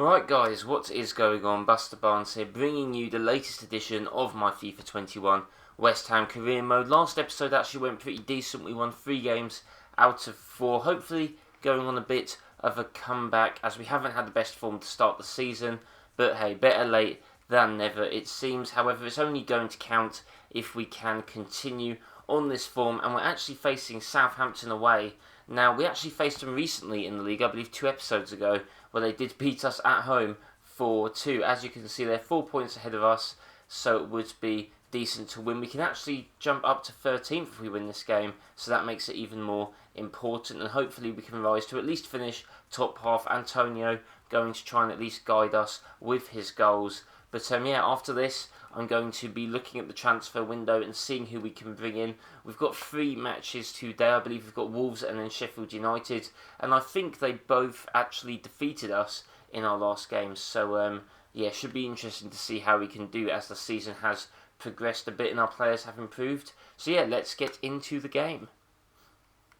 Right guys, what is going on? BusterBarnes here, bringing you the latest edition of my FIFA 21 West Ham career mode. Last episode actually went pretty decent. We won 3 games out of 4, hopefully going on a bit of a comeback as we haven't had the best form to start the season. But hey, better late than never it seems. However, it's only going to count if we can continue on this form, and we're actually facing Southampton away. Now, we actually faced them recently in the league, I believe 2 episodes ago, where they did beat us at home 4-2. As you can see, they're 4 points ahead of us, so it would be decent to win. We can actually jump up to 13th if we win this game, so that makes it even more important, and hopefully we can rise to at least finish top half. Antonio going to try and at least guide us with his goals. But yeah, after this, I'm going to be looking at the transfer window and seeing who we can bring in. We've got 3 matches today. I believe we've got Wolves and then Sheffield United. And I think they both actually defeated us in our last games. So, yeah, should be interesting to see how we can do as the season has progressed a bit and our players have improved. So, yeah, let's get into the game.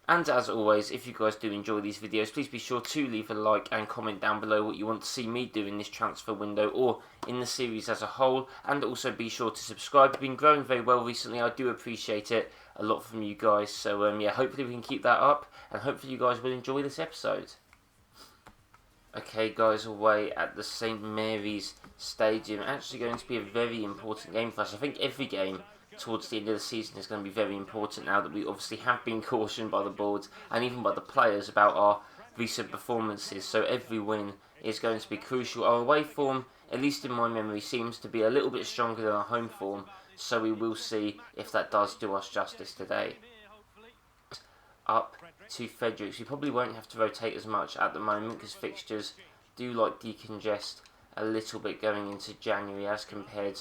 And as always, if you guys do enjoy these videos, please be sure to leave a like and comment down below what you want to see me do in this transfer window or in the series as a whole. And also be sure to subscribe. We've been growing very well recently. I do appreciate it a lot from you guys. So yeah, hopefully we can keep that up and hopefully you guys will enjoy this episode. Okay guys, away at the St Mary's Stadium. Actually going to be a very important game for us. I think every game towards the end of the season is going to be very important now that we obviously have been cautioned by the board and even by the players about our recent performances. So every win is going to be crucial. Our away form, at least in my memory, seems to be a little bit stronger than our home form. So we will see if that does do us justice today. Up to Fredericks. We probably won't have to rotate as much at the moment because fixtures do like decongest a little bit going into January as compared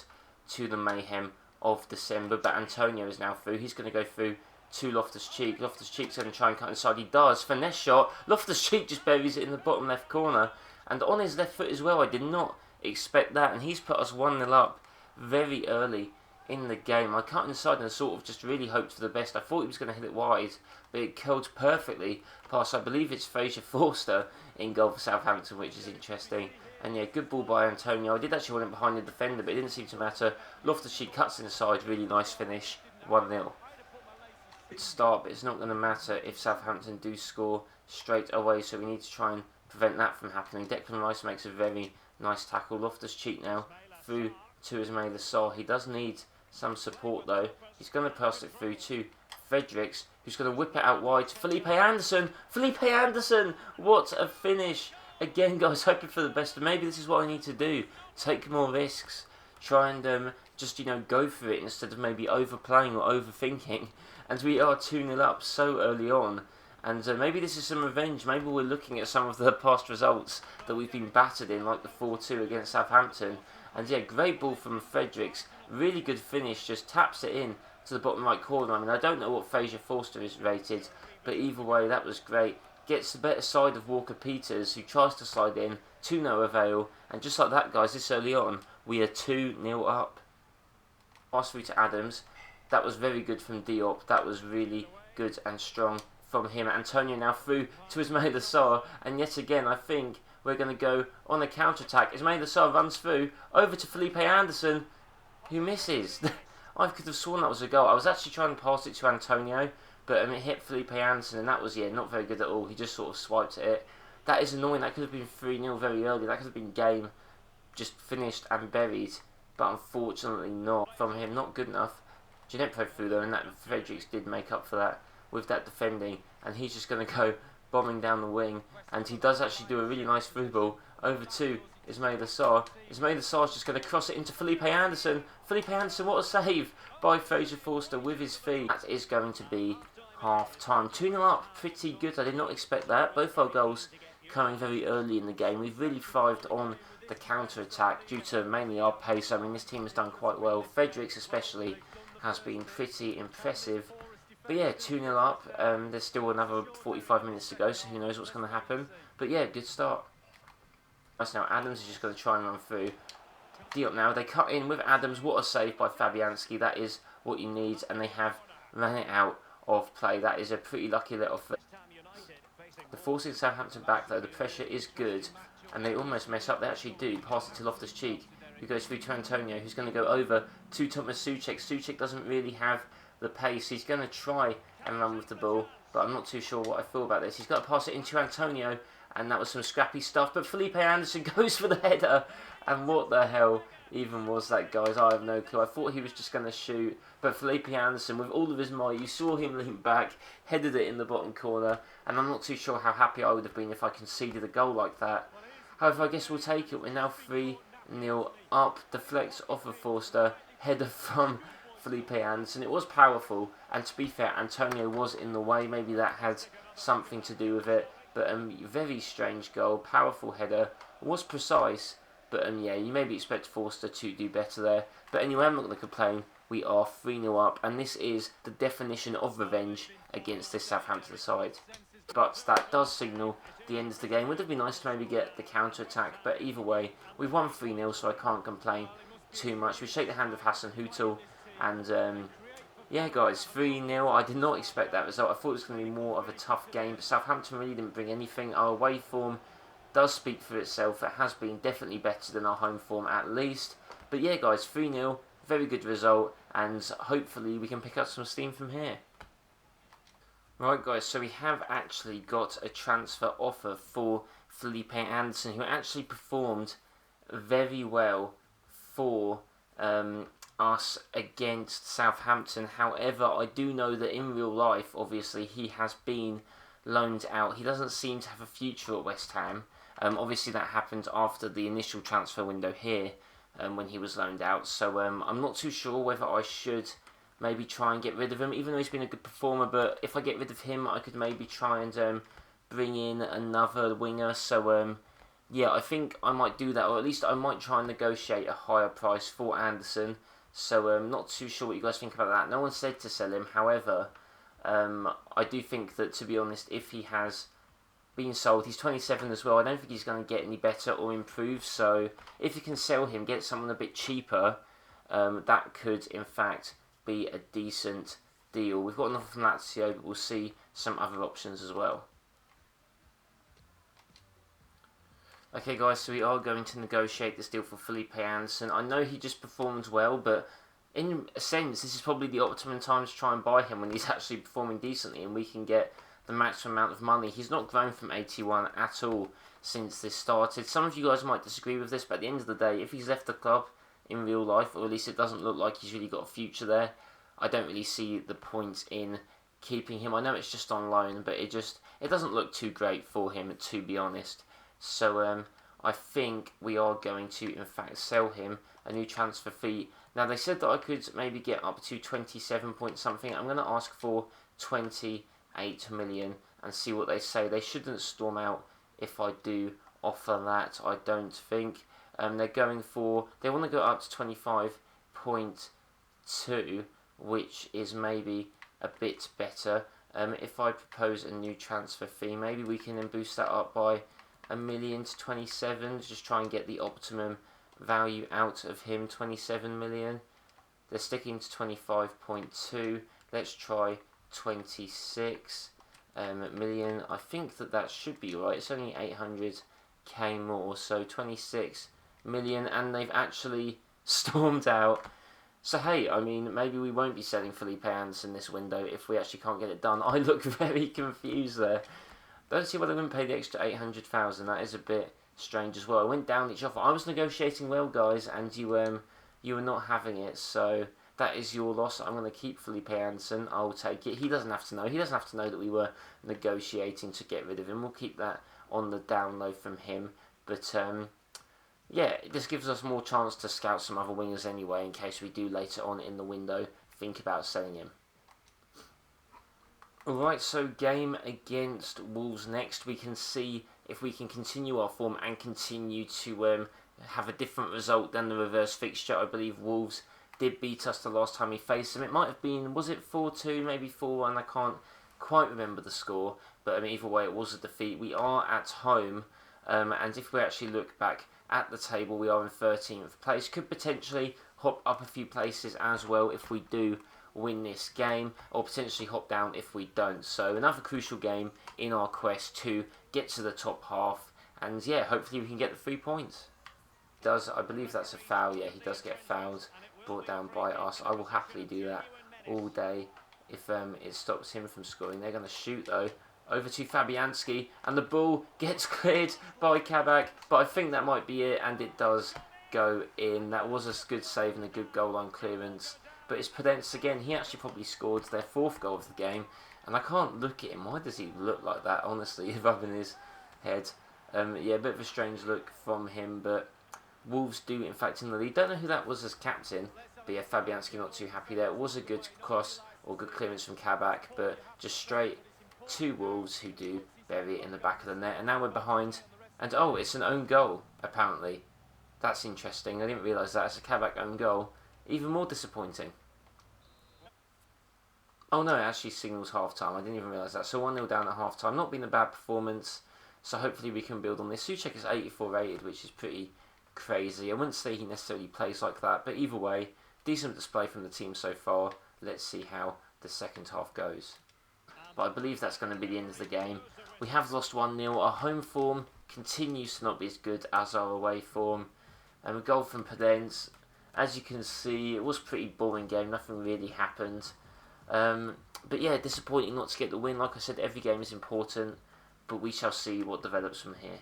to the mayhem of December. But Antonio is now through. He's going to go through to Loftus-Cheek. Loftus-Cheek's going to try and cut inside. He does. Finesse shot. Loftus-Cheek just buries it in the bottom left corner. And on his left foot as well. I did not expect that. And he's put us 1-0 up very early in the game. I cut inside and sort of just really hoped for the best. I thought he was going to hit it wide, but it curled perfectly past, I believe it's Fraser Forster in goal for Southampton, which is interesting. And yeah, good ball by Antonio. I did actually want him behind the defender, but it didn't seem to matter. Loftus-Cheek cuts inside, really nice finish, 1-0. Good start, but it's not going to matter if Southampton do score straight away, so we need to try and prevent that from happening. Declan Rice makes a very nice tackle. Loftus-Cheek now through to Ismail Assar. He does need some support though. He's going to pass it through to Fredericks, who's going to whip it out wide to Felipe Anderson. Felipe Anderson! What a finish! Again, guys, hoping for the best. And maybe this is what I need to do. Take more risks. Try and just, you know, go for it instead of maybe overplaying or overthinking. And we are 2-0 up so early on. And maybe this is some revenge. Maybe we're looking at some of the past results that we've been battered in, like the 4-2 against Southampton. And yeah, great ball from Fredericks. Really good finish. Just taps it in to the bottom right corner. I mean, I don't know what Fraser Forster is rated, but either way, that was great. Gets the better side of Walker-Peters, who tries to slide in, to no avail. And just like that, guys, this early on, we are 2-0 up. Pass through to Adams. That was very good from Diop. That was really good and strong from him. Antonio now through to Ismail Assar. And yet again, I think we're going to go on a counter-attack. Ismail Assar runs through, over to Felipe Anderson, who misses. I could have sworn that was a goal. I was actually trying to pass it to Antonio, but it hit Felipe Anderson, and that was, yeah, not very good at all. He just sort of swiped at it. That is annoying. That could have been 3-0 very early. That could have been game just finished and buried, but unfortunately not from him. Not good enough. Gineppo through though, and that Fredericks did make up for that with that defending, and he's just going to go bombing down the wing, and he does actually do a really nice through ball over to Ismail Assar. Ismail Assar's just going to cross it into Felipe Anderson. Felipe Anderson, what a save by Fraser Forster with his feet. That is going to be half time. 2-0 up, pretty good. I did not expect that. Both our goals coming very early in the game. We've really thrived on the counter-attack due to mainly our pace. I mean, this team has done quite well. Fredericks especially has been pretty impressive. But yeah, 2-0 up. There's still another 45 minutes to go, so who knows what's going to happen. But yeah, good start. Now Adams is just going to try and run through. Diop now, they cut in with Adams. What a save by Fabianski. That is what you need, and they have ran it out of play. That is a pretty lucky let off. They're forcing Southampton back though. The pressure is good and they almost mess up. They actually do. Pass it to Loftus-Cheek, who goes through to Antonio, who's going to go over to Thomas Souček. Souček doesn't really have the pace. He's going to try and run with the ball, but I'm not too sure what I feel about this. He's got to pass it into Antonio, and that was some scrappy stuff. But Felipe Anderson goes for the header, and what the hell even was that, guys? I have no clue. I thought he was just going to shoot, but Felipe Anderson, with all of his might, you saw him lean back, headed it in the bottom corner, and I'm not too sure how happy I would have been if I conceded a goal like that. However, I guess we'll take it. We're now 3-0 up, deflects off of Forster, header from Felipe Anderson. It was powerful, and to be fair, Antonio was in the way. Maybe that had something to do with it, but very strange goal, powerful header, was precise. But yeah, you maybe expect Forster to do better there. But anyway, I'm not going to complain. We are 3-0 up, and this is the definition of revenge against this Southampton side. But that does signal the end of the game. Would have been nice to maybe get the counter-attack, but either way, we've won 3-0, so I can't complain too much. We shake the hand of Hassan Hutel, and yeah, guys, 3-0. I did not expect that result. I thought it was going to be more of a tough game, but Southampton really didn't bring anything. Our away form does speak for itself. It has been definitely better than our home form at least. But yeah, guys, 3-0, very good result, and hopefully we can pick up some steam from here. Right, guys, so we have actually got a transfer offer for Felipe Anderson, who actually performed very well for us against Southampton. However, I do know that in real life, obviously, he has been loaned out. He doesn't seem to have a future at West Ham. Obviously, that happened after the initial transfer window here, when he was loaned out. So I'm not too sure whether I should maybe try and get rid of him, even though he's been a good performer. But if I get rid of him, I could maybe try and bring in another winger. So yeah, I think I might do that, or at least I might try and negotiate a higher price for Anderson. So I'm not too sure what you guys think about that. No one said to sell him. However, I do think that, to be honest, if he has been sold, he's 27 as well, I don't think he's going to get any better or improve. So if you can sell him, get someone a bit cheaper, that could in fact be a decent deal. We've got an offer from Lazio, but we'll see some other options as well. Okay, guys, so we are going to negotiate this deal for Felipe Anderson. I know he just performed well, but in a sense, this is probably the optimum time to try and buy him when he's actually performing decently and we can get the maximum amount of money. He's not grown from 81 at all since this started. Some of you guys might disagree with this, but at the end of the day, if he's left the club in real life, or at least it doesn't look like he's really got a future there, I don't really see the point in keeping him. I know it's just on loan, but it doesn't look too great for him, to be honest. So I think we are going to, in fact, sell him a new transfer fee. Now, they said that I could maybe get up to 27 point something. I'm going to ask for 28 million and see what they say. They shouldn't storm out if I do offer that, I don't think. They want to go up to 25.2, which is maybe a bit better. If I propose a new transfer fee, maybe we can then boost that up by $1 million to 27, just try and get the optimum value out of him. 27 million. They're sticking to 25.2. Let's try 26 million. I think that should be right. It's only 800k more, so 26 million, and they've actually stormed out. So hey, I mean, maybe we won't be selling Felipe Anderson this window if we actually can't get it done. I look very confused there. Don't see why they wouldn't pay the extra 800,000. That is a bit strange as well. I went down each offer. I was negotiating well, guys, and you were not having it. So that is your loss. I'm going to keep Felipe Anderson. I'll take it. He doesn't have to know. He doesn't have to know that we were negotiating to get rid of him. We'll keep that on the down low from him. But yeah, this gives us more chance to scout some other wingers anyway, in case we do later on in the window think about selling him. Alright, so game against Wolves next. We can see if we can continue our form and continue to have a different result than the reverse fixture. I believe Wolves did beat us the last time we faced them. It might have been, was it 4-2, maybe 4-1? I can't quite remember the score, but either way, it was a defeat. We are at home, and if we actually look back at the table, we are in 13th place. Could potentially hop up a few places as well if we do win this game, or potentially hop down if we don't. So another crucial game in our quest to get to the top half And yeah, hopefully we can get the 3 points. I believe that's a foul. Yeah, he does get fouled, brought down by us. I will happily do that all day if it stops him from scoring. They're going to shoot though. Over to Fabianski, and the ball gets cleared by Kabak, but I think that might be it, and it does go in. That was a good save and a good goal line clearance. But it's Podence again. He actually probably scored their 4th goal of the game, and I can't look at him. Why does he look like that, honestly, rubbing his head? Yeah, a bit of a strange look from him, but Wolves do in fact in the lead. Don't know who that was as captain, but yeah, Fabianski not too happy there. It was a good cross or good clearance from Kabak, but just straight to Wolves, who do bury it in the back of the net. And now we're behind, and oh, it's an own goal apparently. That's interesting. I didn't realise that. It's a Kabak own goal. Even more disappointing. Oh no, it actually signals half time. I didn't even realise that. So 1-0 down at half time. Not been a bad performance. So hopefully we can build on this. Souček is 84 rated, which is pretty crazy. I wouldn't say he necessarily plays like that, but either way, decent display from the team so far. Let's see how the second half goes. But I believe that's going to be the end of the game. We have lost 1-0. Our home form continues to not be as good as our away form. And a goal from Podence. As you can see, it was a pretty boring game. Nothing really happened. But yeah, disappointing not to get the win. Like I said, every game is important. But we shall see what develops from here.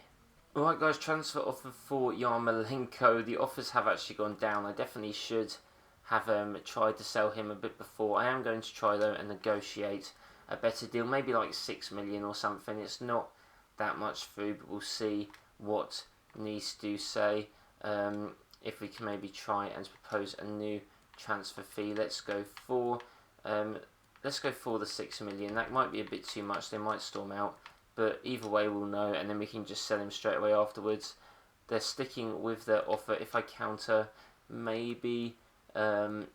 Alright guys, transfer offer for Yarmolenko. The offers have actually gone down. I definitely should have tried to sell him a bit before. I am going to try though and negotiate a better deal. Maybe like 6 million or something. It's not that much through, but we'll see what Nice do say. If we can maybe try and propose a new transfer fee. Let's go for the 6 million. That might be a bit too much. They might storm out. But either way we'll know, and then we can just sell him straight away afterwards. They're sticking with their offer. If I counter, maybe, and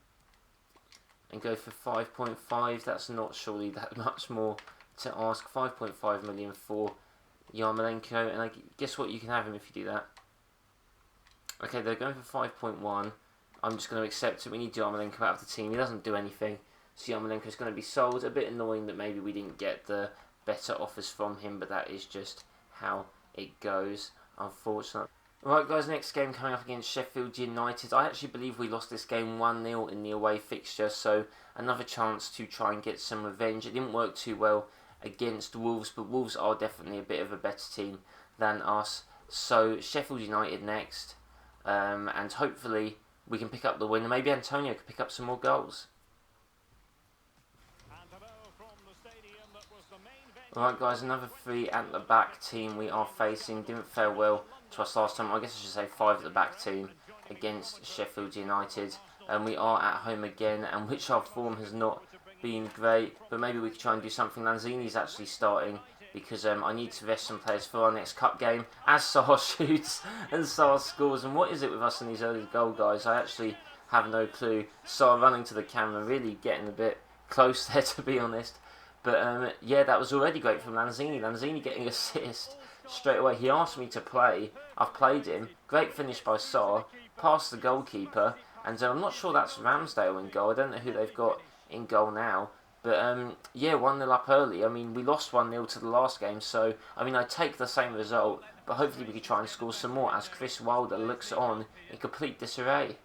go for 5.5, that's not surely that much more to ask. 5.5 million for Yarmolenko, and I guess what, you can have him if you do that. Okay, they're going for 5.1. I'm just going to accept it. We need Yarmolenko out of the team. He doesn't do anything, so Yarmolenko is going to be sold. A bit annoying that maybe we didn't get the better offers from him, but that is just how it goes, unfortunately. Right guys, next game coming up against Sheffield United. I actually believe we lost this game 1-0 in the away fixture, so another chance to try and get some revenge. It didn't work too well against Wolves, but Wolves are definitely a bit of a better team than us. So Sheffield United next, and hopefully we can pick up the win, and maybe Antonio can pick up some more goals. Alright guys, another 3 at the back team we are facing. Didn't fare well to us last time. I guess I should say 5 at the back team against Sheffield United. And we are at home again, and which our form has not been great. But maybe we could try and do something. Lanzini's actually starting because I need to rest some players for our next cup game. As Saar shoots and Saar scores. And what is it with us in these early goal guys? I actually have no clue. Saar running to the camera, really getting a bit close there to be honest. But yeah, that was already great from Lanzini. Lanzini getting assist straight away. He asked me to play. I've played him. Great finish by Saar. Past the goalkeeper. And I'm not sure that's Ramsdale in goal. I don't know who they've got in goal now. But yeah, 1-0 up early. I mean, we lost 1-0 to the last game. So, I mean, I take the same result. But hopefully we can try and score some more as Chris Wilder looks on in complete disarray.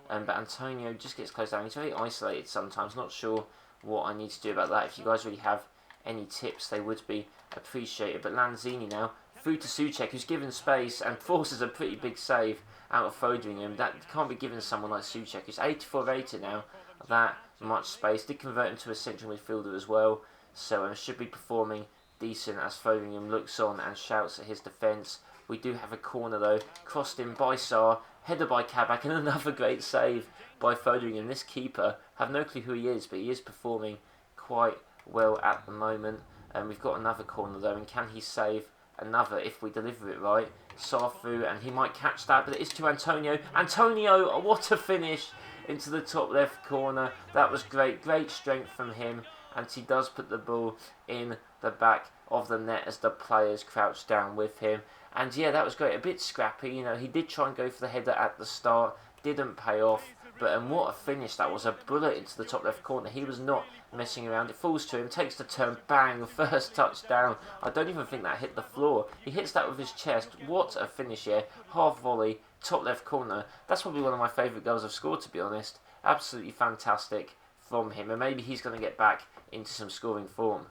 But Antonio just gets close down. He's very isolated sometimes. Not sure what I need to do about that. If you guys really have any tips, they would be appreciated. But Lanzini now through to Souček, who's given space and forces a pretty big save out of Foderingham. That can't be given to someone like Souček, who's 84 rated now. That much space. Did convert him to a central midfielder as well, so should be performing decent as Foderingham looks on and shouts at his defence. We do have a corner though, crossed in by Saar, header by Kabak, and another great save by Foderingham. This keeper, have no clue who he is, but he is performing quite well at the moment. And we've got another corner though, and can he save another if we deliver it right? Saar through, and he might catch that, but it is to Antonio. Antonio, what a finish into the top left corner. That was great, great strength from him, and he does put the ball in the back of the net as the players crouch down with him. And yeah, that was great. A bit scrappy, you know. He did try and go for the header at the start, didn't pay off, But what a finish that was. A bullet into the top left corner. He was not messing around. It falls to him, takes the turn, bang, first touchdown. I don't even think that hit the floor. He hits that with his chest. What a finish here. Half volley, top left corner. That's probably one of my favourite goals I've scored, to be honest. Absolutely fantastic from him. And maybe he's going to get back into some scoring form.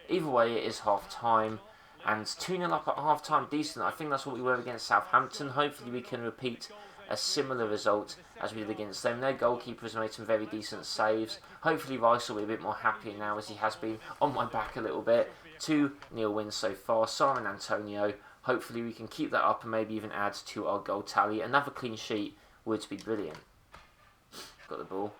Either way, it is half-time. And 2-0 up at half-time, decent. I think that's what we were against Southampton. Hopefully we can repeat a similar result as we did against them. Their goalkeeper has made some very decent saves. Hopefully Rice will be a bit more happier now, as he has been on my back a little bit. 2-0 wins so far. Sarr and Antonio. Hopefully we can keep that up and maybe even add to our goal tally. Another clean sheet would be brilliant. Got the ball.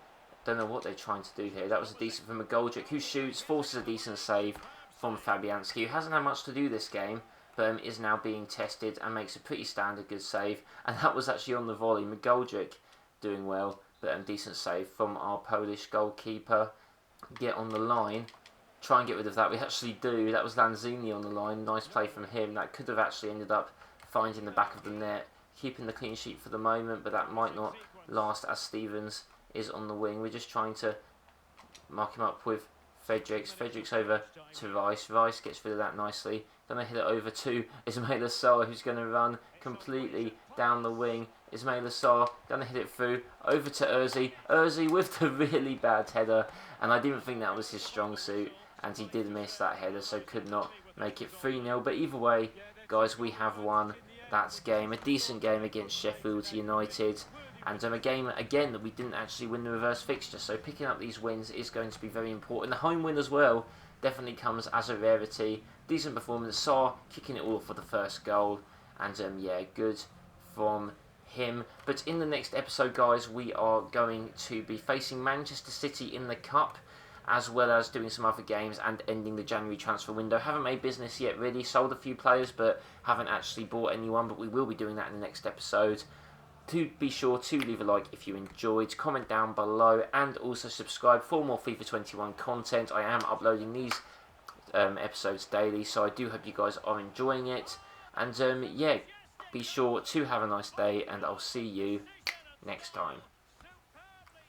Don't know what they're trying to do here. That was a decent from McGoldrick, who shoots, forces a decent save from Fabianski, who hasn't had much to do this game, but is now being tested and makes a pretty standard good save. And that was actually on the volley. McGoldrick doing well, but decent save from our Polish goalkeeper. Get on the line. Try and get rid of that. We actually do. That was Lanzini on the line. Nice play from him. That could have actually ended up finding the back of the net. Keeping the clean sheet for the moment, but that might not last as Stevens is on the wing. We're just trying to mark him up with Fredericks. Fredericks over to Rice. Rice gets rid of that nicely. Going to hit it over to Ismail Assar, who's going to run completely down the wing. Ismail Assar going to hit it through. Over to Urzi. Urzi with the really bad header. And I didn't think that was his strong suit. And he did miss that header, so could not make it 3-0. But either way, guys, we have won that game. A decent game against Sheffield United. And a game, again, that we didn't actually win the reverse fixture. So picking up these wins is going to be very important. The home win as well definitely comes as a rarity. Decent performance. Sarr kicking it all for the first goal. And yeah, good from him. But in the next episode, guys, we are going to be facing Manchester City in the Cup, as well as doing some other games and ending the January transfer window. Haven't made business yet, really. Sold a few players, but haven't actually bought anyone. But we will be doing that in the next episode. Do be sure to leave a like if you enjoyed, comment down below, and also subscribe for more FIFA 21 content. I am uploading these episodes daily, so I do hope you guys are enjoying it. And yeah, be sure to have a nice day, and I'll see you next time.